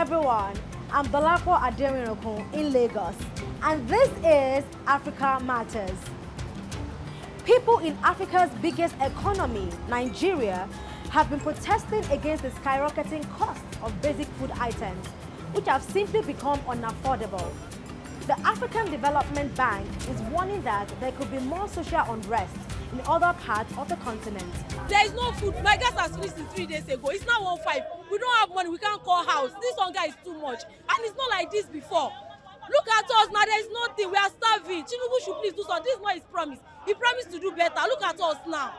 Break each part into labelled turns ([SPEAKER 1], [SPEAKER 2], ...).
[SPEAKER 1] everyone, I'm Dolapo Aderinokun in Lagos, and this is Africa Matters. People in Africa's biggest economy, Nigeria, have been protesting against the skyrocketing cost of basic food items, which have simply become unaffordable. The African Development Bank is warning that there could be more social unrest in other parts of the continent.
[SPEAKER 2] There is no food. My gas has finished 3 days ago. It's now 1:05. We don't have money. We can't call house. This hunger is too much. And it's not like this before. Look at us now. There is nothing. We are starving. Tinubu should please do something. This is not his promise. He promised to do better. Look at us now.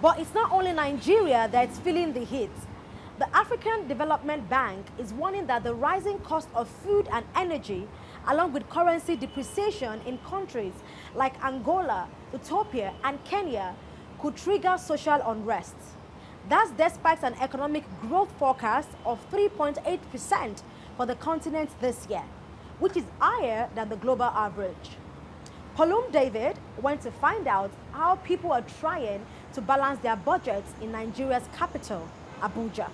[SPEAKER 1] But it's not only Nigeria that's feeling the heat. The African Development Bank is warning that the rising cost of food and energy, along with currency depreciation in countries like Angola, Ethiopia, and Kenya, could trigger social unrest. That's despite an economic growth forecast of 3.8% for the continent this year, which is higher than the global average. Palum David went to find out how people are trying to balance their budgets in Nigeria's capital, Abuja.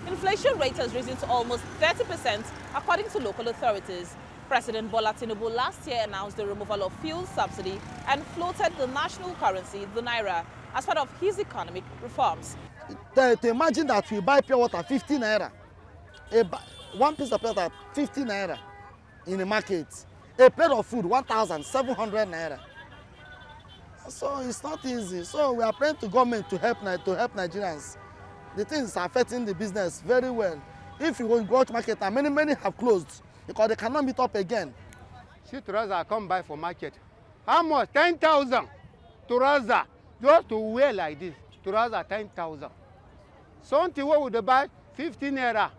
[SPEAKER 3] Inflation rate has risen to almost 30% according to local authorities. President Bola Tinubu last year announced the removal of fuel subsidy and floated the national currency, the naira, as part of his economic reforms.
[SPEAKER 4] To imagine that we buy pure water 50 naira, one piece of pure water 50 naira in the market, a plate of food 1,700 naira. So it's not easy. So we are praying to government to help Nigerians. The things are affecting the business very well. If you go to market, and many have closed because they cannot meet up again.
[SPEAKER 5] See trouser come buy for market. How much? 10,000 trouser just to wear like this. Trouser 10,000. Something what would they buy 15 naira,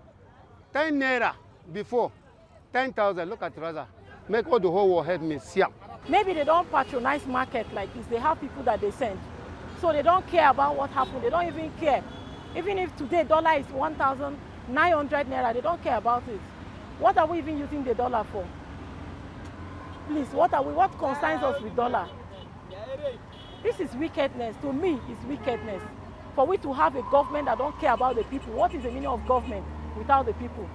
[SPEAKER 5] 10 naira before 10,000. Look at trouser. Make all the whole world help me see.
[SPEAKER 2] Maybe they don't patronize market like this. They have people that they send. So they don't care about what happened. They don't even care. Even if today dollar is 1,900 naira, they don't care about it. What are we even using the dollar for? Please, what concerns us with dollar? This is wickedness. To me, it's wickedness. For we to have a government that don't care about the people, what is the meaning of government without the people?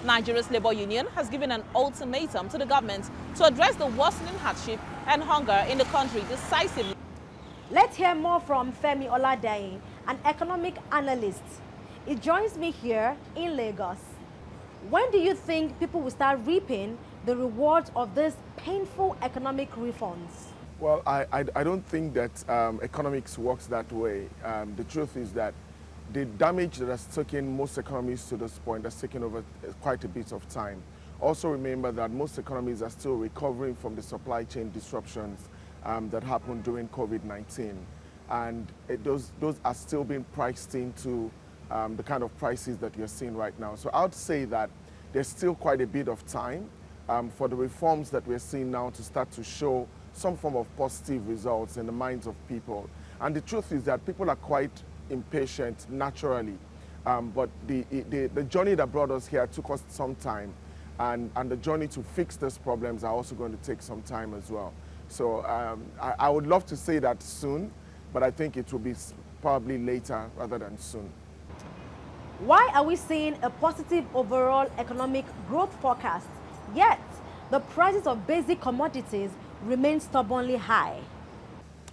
[SPEAKER 3] Nigeria's labor union has given an ultimatum to the government to address the worsening hardship and hunger in the country decisively.
[SPEAKER 1] Let's hear more from Femi Oladayin, an economic analyst. He joins me here in Lagos. When do you think people will start reaping the rewards of these painful economic reforms?
[SPEAKER 6] Well, I don't think that economics works that way. The truth is that the damage that has taken most economies to this point has taken over quite a bit of time. Also remember that most economies are still recovering from the supply chain disruptions that happened during COVID-19. And those are still being priced into the kind of prices that you're seeing right now. So I would say that there's still quite a bit of time for the reforms that we're seeing now to start to show some form of positive results in the minds of people. And the truth is that people are quite impatient naturally. But the journey that brought us here took us some time. And the journey to fix these problems are also going to take some time as well. So I would love to say that soon, but I think it will be probably later rather than soon.
[SPEAKER 1] Why are we seeing a positive overall economic growth forecast, yet the prices of basic commodities remain stubbornly high?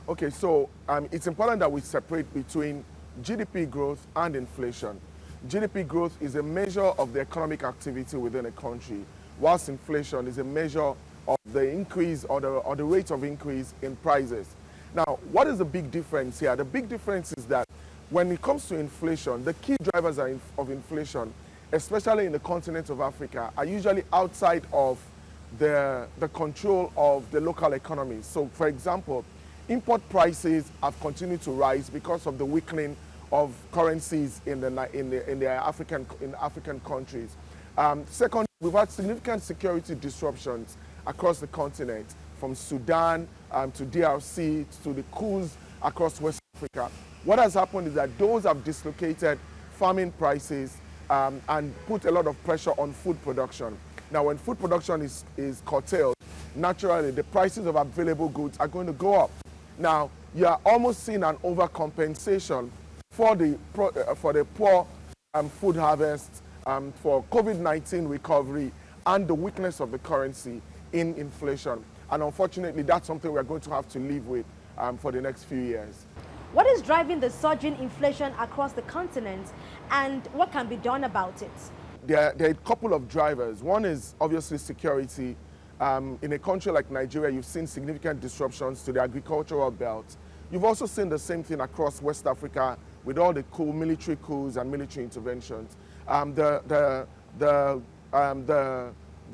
[SPEAKER 6] Okay, so it's important that we separate between GDP growth and inflation. GDP growth is a measure of the economic activity within a country, whilst inflation is a measure of the increase or the rate of increase in prices. Now, what is the big difference here? The big difference is that when it comes to inflation, the key drivers of inflation, especially in the continent of Africa, are usually outside of the control of the local economies. So, for example, import prices have continued to rise because of the weakening of currencies in African countries. Second, we've had significant security disruptions across the continent, from Sudan to DRC to the coups across West Africa. What has happened is that those have dislocated farming prices and put a lot of pressure on food production. Now, when food production is curtailed, naturally the prices of available goods are going to go up. Now, you are almost seeing an overcompensation for the poor food harvest, for COVID-19 recovery, and the weakness of the currency in inflation. And unfortunately, that's something we're going to have to live with for the next few years.
[SPEAKER 1] What is driving the surging inflation across the continent, and what can be done about it?
[SPEAKER 6] There are a couple of drivers. One is obviously security. In a country like Nigeria, you've seen significant disruptions to the agricultural belt. You've also seen the same thing across West Africa with all the military coups and military interventions. The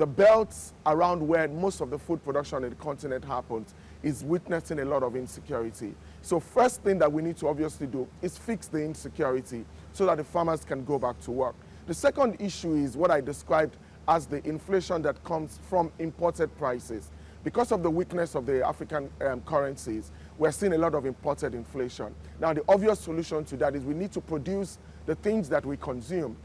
[SPEAKER 6] belts around where most of the food production in the continent happens is witnessing a lot of insecurity. So first thing that we need to obviously do is fix the insecurity so that the farmers can go back to work. The second issue is what I described as the inflation that comes from imported prices. Because of the weakness of the African currencies, we're seeing a lot of imported inflation. Now, the obvious solution to that is we need to produce the things that we consume.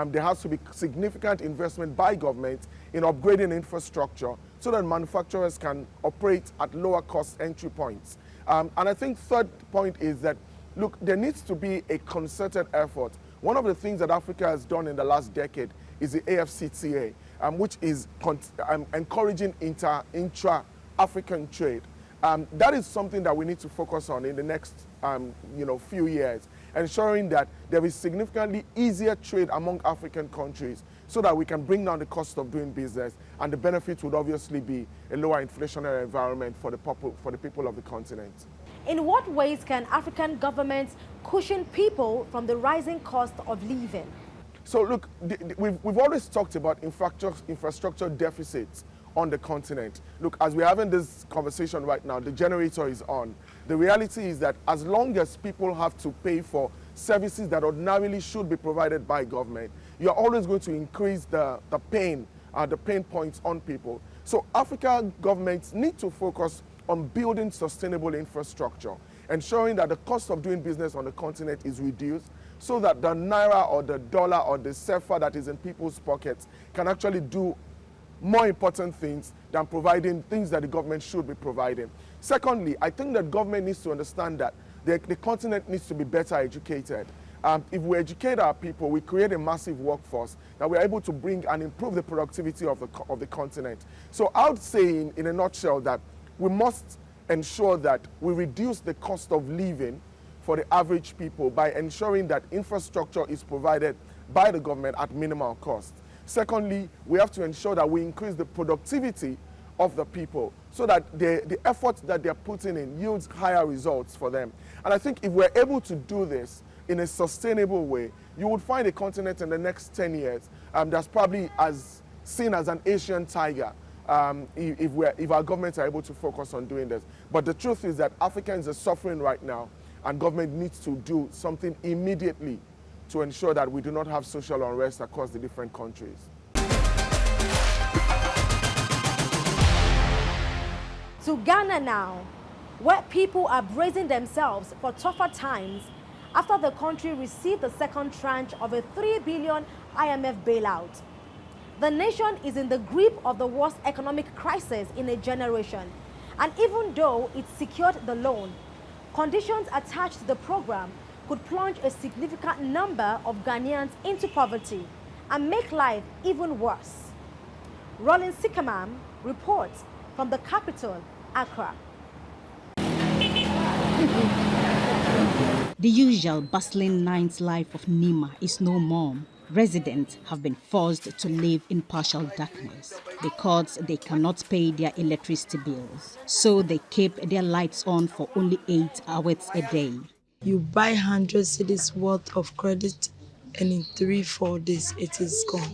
[SPEAKER 6] There has to be significant investment by government in upgrading infrastructure so that manufacturers can operate at lower cost entry points. And I think third point is that, look, there needs to be a concerted effort. One of the things that Africa has done in the last decade is the AfCFTA, which is encouraging intra-African trade. That is something that we need to focus on in the next few years, ensuring that there is significantly easier trade among African countries so that we can bring down the cost of doing business, and the benefit would obviously be a lower inflationary environment for the people of the continent.
[SPEAKER 1] In what ways can African governments cushion people from the rising cost of living?
[SPEAKER 6] So look, we've always talked about infrastructure deficits on the continent. Look, as we're having this conversation right now, the generator is on. The reality is that as long as people have to pay for services that ordinarily should be provided by government, you're always going to increase the pain points on people. So African governments need to focus on building sustainable infrastructure, ensuring that the cost of doing business on the continent is reduced so that the naira or the dollar or the CFA that is in people's pockets can actually do more important things than providing things that the government should be providing. Secondly, I think that government needs to understand that the continent needs to be better educated. If we educate our people, we create a massive workforce that we're able to bring and improve the productivity of the continent. So I would say in a nutshell that we must ensure that we reduce the cost of living for the average people by ensuring that infrastructure is provided by the government at minimal cost. Secondly, we have to ensure that we increase the productivity of the people so that the effort that they're putting in yields higher results for them. And I think if we're able to do this in a sustainable way, you would find a continent in the next 10 years that's probably as seen as an Asian tiger if our governments are able to focus on doing this. But the truth is that Africans are suffering right now, and government needs to do something immediately to ensure that we do not have social unrest across the different countries.
[SPEAKER 1] To Ghana now, where people are bracing themselves for tougher times after the country received the second tranche of a $3 billion IMF bailout. The nation is in the grip of the worst economic crisis in a generation, and even though it secured the loan, conditions attached to the program could plunge a significant number of Ghanaians into poverty and make life even worse. Rollin Sikamam reports from the capital, Accra.
[SPEAKER 7] The usual bustling nightlife of Nima is no more. Residents have been forced to live in partial darkness because they cannot pay their electricity bills. So they keep their lights on for only 8 hours a day.
[SPEAKER 8] You buy 100 cedis worth of credit and in 3-4 days it is gone.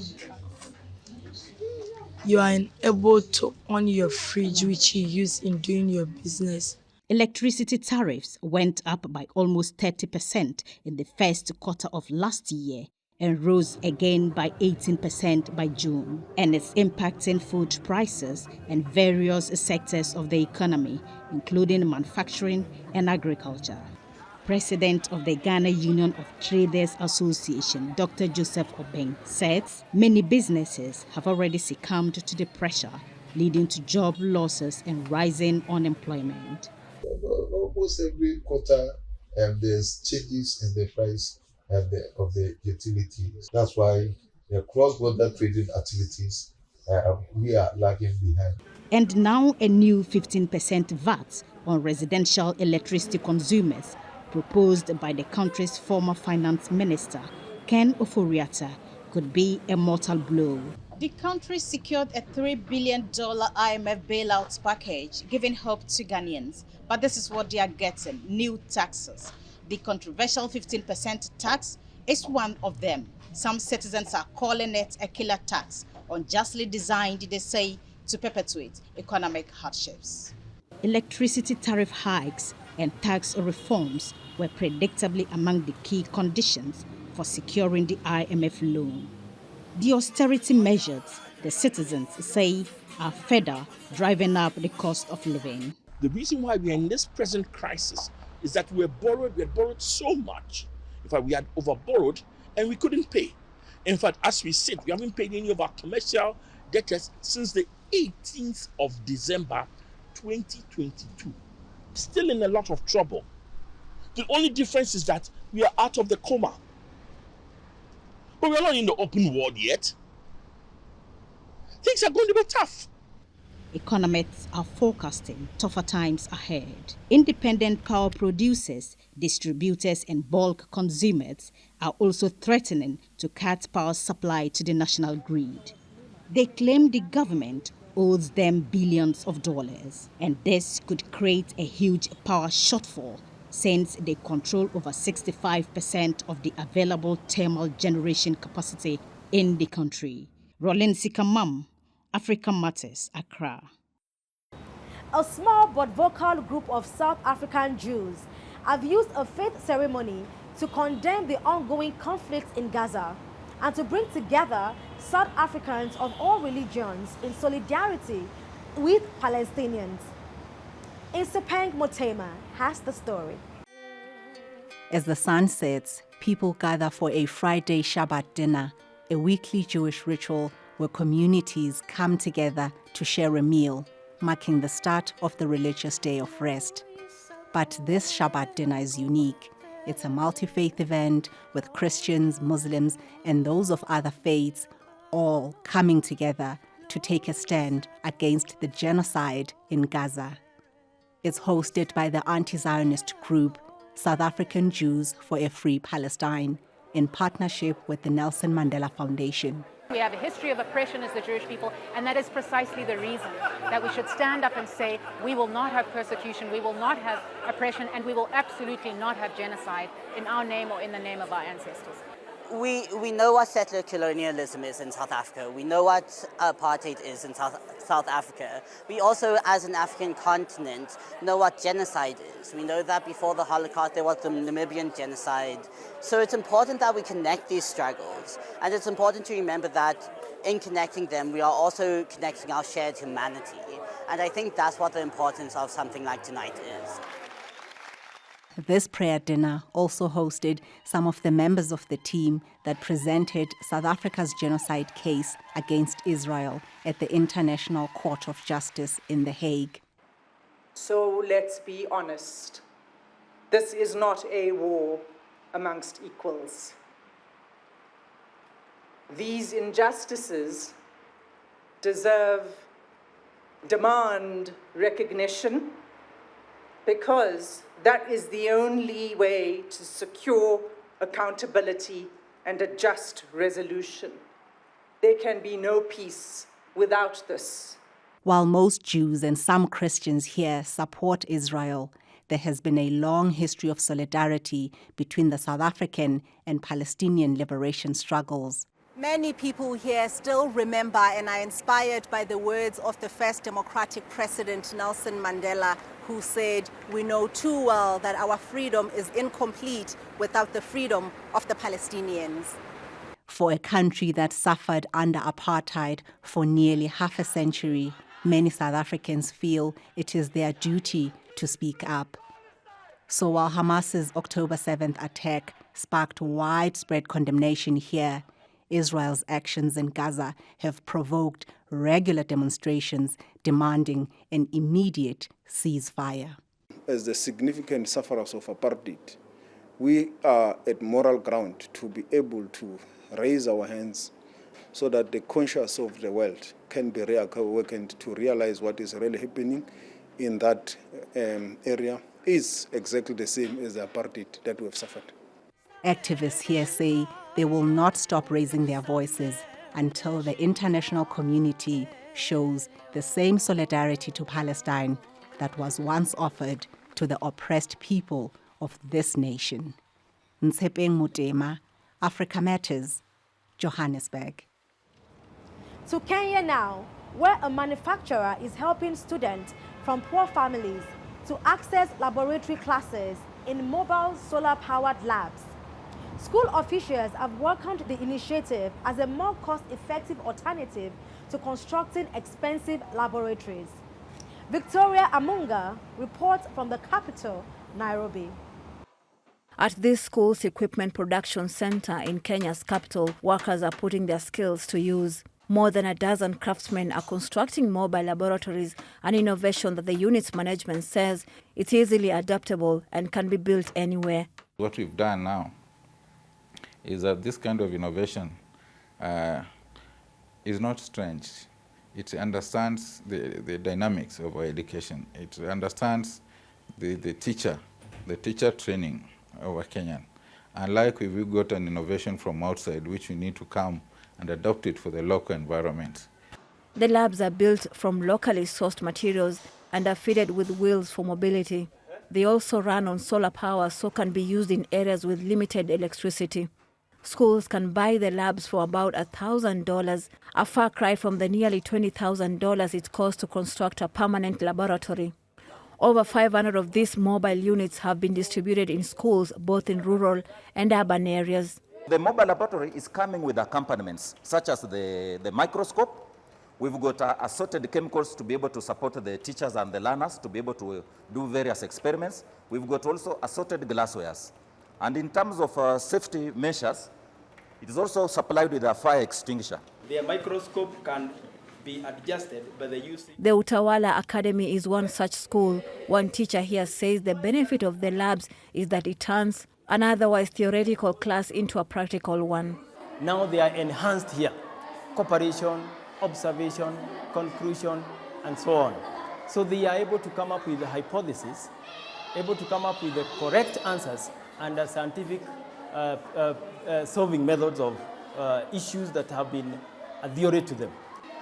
[SPEAKER 8] You are unable to on your fridge which you use in doing your business.
[SPEAKER 7] Electricity tariffs went up by almost 30% in the first quarter of last year and rose again by 18% by June, and it's impacting food prices and various sectors of the economy, including manufacturing and agriculture. President of the Ghana Union of Traders Association, Dr. Joseph Obeng, says many businesses have already succumbed to the pressure, leading to job losses and rising unemployment.
[SPEAKER 9] Almost every quarter, there's changes in the price of the utilities. That's why the cross-border trading activities, we are lagging behind.
[SPEAKER 7] And now a new 15% VAT on residential electricity consumers, proposed by the country's former finance minister, Ken Oforiatta, could be a mortal blow. The country secured a $3 billion IMF bailout package, giving hope to Ghanaians. But this is what they are getting: new taxes. The controversial 15% tax is one of them. Some citizens are calling it a killer tax, unjustly designed, they say, to perpetuate economic hardships. Electricity tariff hikes and tax reforms were predictably among the key conditions for securing the IMF loan. The austerity measures, the citizens say, are further driving up the cost of living.
[SPEAKER 10] The reason why we are in this present crisis is that we had borrowed so much. In fact, we had overborrowed and we couldn't pay. In fact, as we sit, we haven't paid any of our commercial debtors since the 18th of December 2022. Still in a lot of trouble. The only difference is that we are out of the coma. But we're not in the open world yet. Things are going to be tough.
[SPEAKER 7] Economists are forecasting tougher times ahead. Independent power producers, distributors and bulk consumers are also threatening to cut power supply to the national grid. They claim the government owes them billions of dollars, and this could create a huge power shortfall since they control over 65% of the available thermal generation capacity in the country. Roland Sikamam, African Matters, Accra.
[SPEAKER 1] A small but vocal group of South African Jews have used a faith ceremony to condemn the ongoing conflict in Gaza and to bring together South Africans of all religions in solidarity with Palestinians. Insepeng Motema has the story.
[SPEAKER 11] As the sun sets, people gather for a Friday Shabbat dinner, a weekly Jewish ritual where communities come together to share a meal, marking the start of the religious day of rest. But this Shabbat dinner is unique. It's a multi-faith event with Christians, Muslims, and those of other faiths all coming together to take a stand against the genocide in Gaza. It's hosted by the anti-Zionist group South African Jews for a Free Palestine in partnership with the Nelson Mandela Foundation.
[SPEAKER 12] We have a history of oppression as the Jewish people, and that is precisely the reason that we should stand up and say we will not have persecution, we will not have oppression, and we will absolutely not have genocide in our name or in the name of our ancestors.
[SPEAKER 13] We know what settler colonialism is in South Africa. We know what apartheid is in South Africa. We also, as an African continent, know what genocide is. We know that before the Holocaust there was the Namibian genocide. So it's important that we connect these struggles. And it's important to remember that in connecting them, we are also connecting our shared humanity. And I think that's what the importance of something like tonight is.
[SPEAKER 11] This prayer dinner also hosted some of the members of the team that presented South Africa's genocide case against Israel at the International Court of Justice in The Hague.
[SPEAKER 14] So let's be honest. This is not a war amongst equals. These injustices demand recognition, because that is the only way to secure accountability and a just resolution. There can be no peace without this.
[SPEAKER 11] While most Jews and some Christians here support Israel, there has been a long history of solidarity between the South African and Palestinian liberation struggles.
[SPEAKER 15] Many people here still remember and are inspired by the words of the first democratic president, Nelson Mandela, who said, "We know too well that our freedom is incomplete without the freedom of the Palestinians."
[SPEAKER 11] For a country that suffered under apartheid for nearly half a century, many South Africans feel it is their duty to speak up. So while Hamas's October 7th attack sparked widespread condemnation here, Israel's actions in Gaza have provoked regular demonstrations demanding an immediate ceasefire.
[SPEAKER 16] As the significant sufferers of apartheid, we are at moral ground to be able to raise our hands so that the conscience of the world can be reawakened to realize what is really happening in that area is exactly the same as the apartheid that we have suffered.
[SPEAKER 11] Activists here say they will not stop raising their voices until the international community shows the same solidarity to Palestine that was once offered to the oppressed people of this nation. Ntshepeng Mutema, Africa Matters, Johannesburg.
[SPEAKER 1] To Kenya now, where a manufacturer is helping students from poor families to access laboratory classes in mobile solar-powered labs. School officials have welcomed the initiative as a more cost-effective alternative to constructing expensive laboratories. Victoria Amunga reports from the capital, Nairobi.
[SPEAKER 17] At this school's equipment production center in Kenya's capital, workers are putting their skills to use. More than a dozen craftsmen are constructing mobile laboratories, an innovation that the unit's management says it's easily adaptable and can be built anywhere.
[SPEAKER 18] What we've done now is that this kind of innovation is not strange. It understands the dynamics of our education. It understands the teacher training of a Kenyan. Unlike if we got an innovation from outside, which we need to come and adopt it for the local environment.
[SPEAKER 17] The labs are built from locally sourced materials and are fitted with wheels for mobility. They also run on solar power, so can be used in areas with limited electricity. Schools can buy the labs for about $1,000, a far cry from the nearly $20,000 it costs to construct a permanent laboratory. Over 500 of these mobile units have been distributed in schools, both in rural and urban areas.
[SPEAKER 19] The mobile laboratory is coming with accompaniments, such as the microscope. We've got assorted chemicals to be able to support the teachers and the learners to be able to do various experiments. We've got also assorted glasswares. And in terms of safety measures, it is also supplied with a fire extinguisher.
[SPEAKER 20] The microscope can be adjusted by the use.
[SPEAKER 17] The Utawala Academy is one such school. One teacher here says the benefit of the labs is that it turns an otherwise theoretical class into a practical one.
[SPEAKER 20] Now they are enhanced here. Cooperation, observation, conclusion, and so on. So they are able to come up with a hypothesis, able to come up with the correct answers and scientific solving methods of issues that have been adhered to them.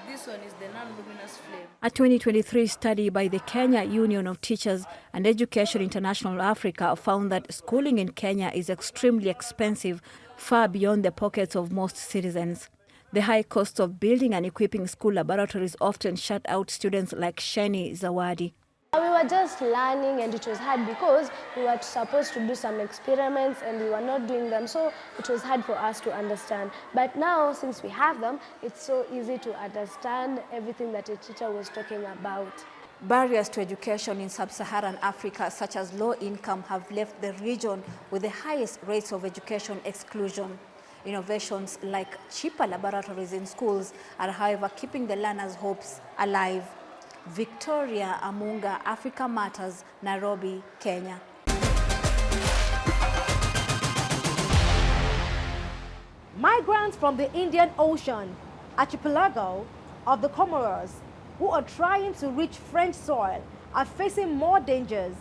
[SPEAKER 21] This one is the non-luminous flame.
[SPEAKER 17] A 2023 study by the Kenya Union of Teachers and Education International Africa found that schooling in Kenya is extremely expensive, far beyond the pockets of most citizens. The high cost of building and equipping school laboratories often shut out students like Sheni Zawadi.
[SPEAKER 22] We were just learning and it was hard because we were supposed to do some experiments and we were not doing them, so it was hard for us to understand. But now, since we have them, it's so easy to understand everything that a teacher was talking about.
[SPEAKER 17] Barriers to education in sub-Saharan Africa, such as low income, have left the region with the highest rates of education exclusion. Innovations like cheaper laboratories in schools are, however, keeping the learners' hopes alive. Victoria Amunga, Africa Matters, Nairobi, Kenya.
[SPEAKER 1] Migrants from the Indian Ocean archipelago of the Comoros who are trying to reach French soil are facing more dangers.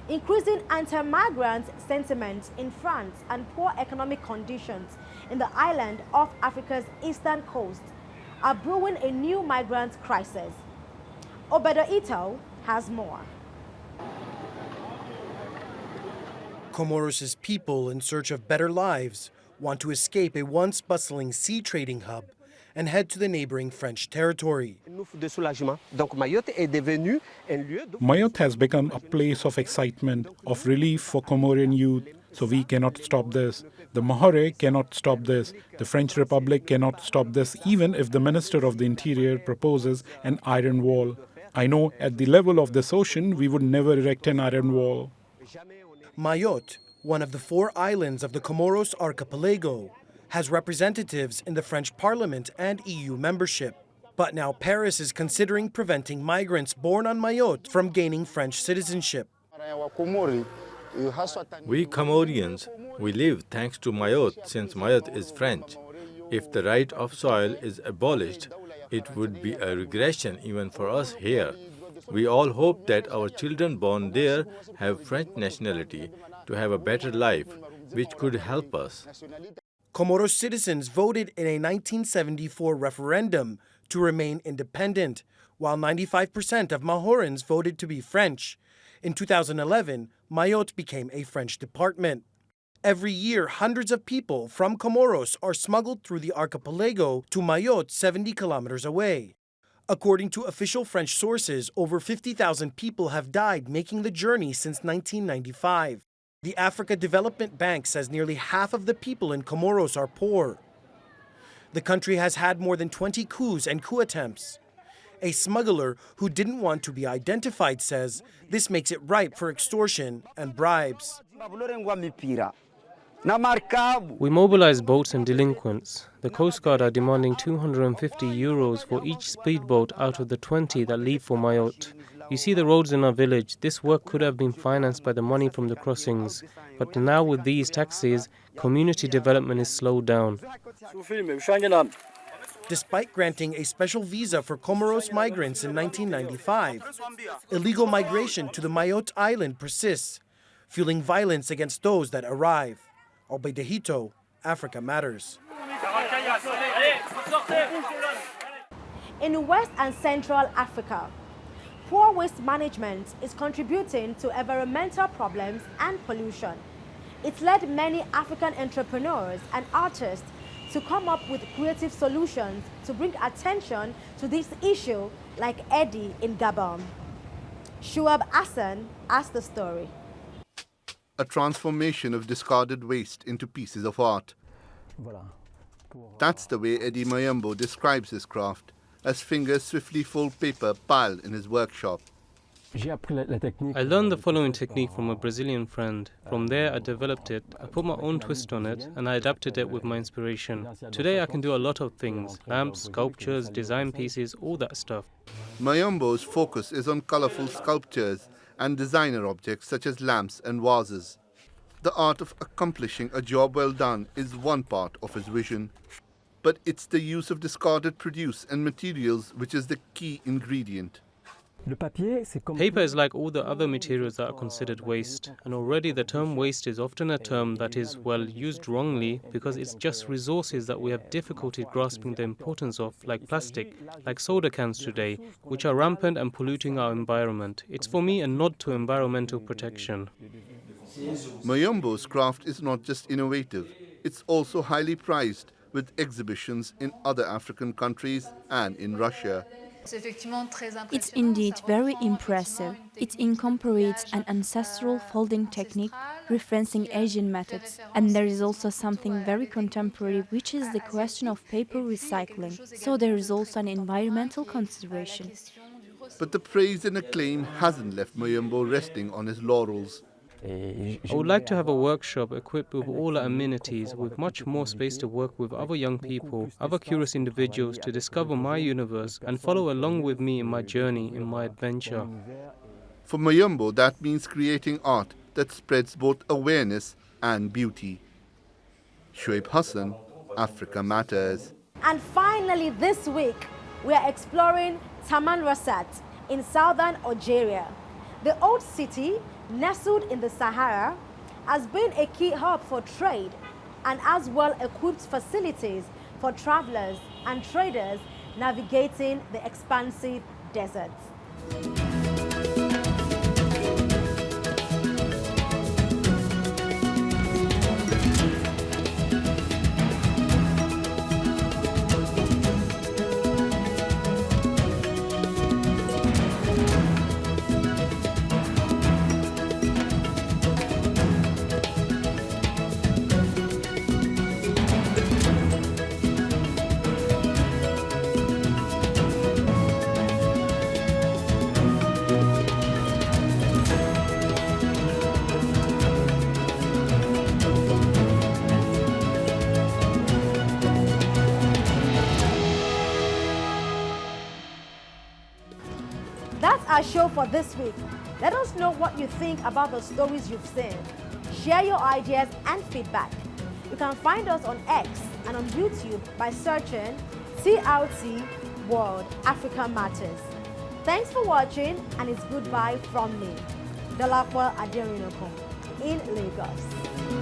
[SPEAKER 1] Increasing anti-migrant sentiments in France and poor economic conditions in the island off Africa's eastern coast are brewing a new migrant crisis. Obedo Ito has more.
[SPEAKER 23] Comoros' people in search of better lives want to escape a once bustling sea trading hub and head to the neighboring French territory.
[SPEAKER 24] Mayotte has become a place of excitement, of relief for Comorian youth, so we cannot stop this. The Mahore cannot stop this. The French Republic cannot stop this, even if the Minister of the Interior proposes an iron wall. I know at the level of this ocean, we would never erect an iron wall.
[SPEAKER 23] Mayotte, one of the 4 islands of the Comoros archipelago, has representatives in the French Parliament and EU membership. But now Paris is considering preventing migrants born on Mayotte from gaining French citizenship.
[SPEAKER 2] We Comorians, we live thanks to Mayotte since Mayotte is French. If the right of soil is abolished, it would be a regression even for us here. We all hope that our children born there have French nationality to have a better life, which could help us.
[SPEAKER 23] Comoros citizens voted in a 1974 referendum to remain independent, while 95% of Mahorans voted to be French. In 2011, Mayotte became a French department. Every year, hundreds of people from Comoros are smuggled through the archipelago to Mayotte, 70 kilometers away. According to official French sources, over 50,000 people have died making the journey since 1995. The Africa Development Bank says nearly half of the people in Comoros are poor. The country has had more than 20 coups and coup attempts. A smuggler who didn't want to be identified says this makes it ripe for extortion and bribes.
[SPEAKER 3] We mobilize boats and delinquents. The Coast Guard are demanding €250 for each speedboat out of the 20 that leave for Mayotte. You see the roads in our village. This work could have been financed by the money from the crossings. But now with these taxes, community development is slowed down.
[SPEAKER 23] Despite granting a special visa for Comoros migrants in 1995, illegal migration to the Mayotte island persists, fueling violence against those that arrive. Obeidehito, Africa Matters.
[SPEAKER 1] In West and Central Africa, poor waste management is contributing to environmental problems and pollution. It's led many African entrepreneurs and artists to come up with creative solutions to bring attention to this issue, like Eddie in Gabon. Shuab Hassan has the story.
[SPEAKER 4] A transformation of discarded waste into pieces of art. That's the way Eddie Mayambo describes his craft, as fingers swiftly fold paper piled in his workshop.
[SPEAKER 3] I learned the following technique from a Brazilian friend. From there, I developed it, I put my own twist on it, and I adapted it with my inspiration. Today, I can do a lot of things: lamps, sculptures, design pieces, all that stuff.
[SPEAKER 4] Mayambo's focus is on colorful sculptures and designer objects such as lamps and vases. The art of accomplishing a job well done is one part of his vision, but it's the use of discarded produce and materials which is the key ingredient.
[SPEAKER 3] Paper is like all the other materials that are considered waste, and already the term waste is often a term that is, well, used wrongly because it's just resources that we have difficulty grasping the importance of, like plastic, like soda cans today, which are rampant and polluting our environment. It's for me a nod to environmental protection.
[SPEAKER 4] Mayambo's craft is not just innovative, it's also highly prized, with exhibitions in other African countries and in Russia.
[SPEAKER 5] It's indeed very impressive. It incorporates an ancestral folding technique referencing Asian methods. And there is also something very contemporary, which is the question of paper recycling. So there is also an environmental consideration.
[SPEAKER 4] But the praise and acclaim hasn't left Mayambo resting on his laurels.
[SPEAKER 3] I would like to have a workshop equipped with all our amenities, with much more space to work with other young people, other curious individuals to discover my universe and follow along with me in my journey, in my adventure.
[SPEAKER 4] For Mayambo, that means creating art that spreads both awareness and beauty. Shoaib Hassan, Africa Matters.
[SPEAKER 1] And finally this week, we are exploring Tamanrasset in southern Algeria. The old city, nestled in the Sahara, has been a key hub for trade and has well-equipped facilities for travelers and traders navigating the expansive deserts. That's our show for this week. Let us know what you think about the stories you've seen. Share your ideas and feedback. You can find us on X and on YouTube by searching TRT World Africa Matters. Thanks for watching, and it's goodbye from me, Dolapo Aderinoko, in Lagos.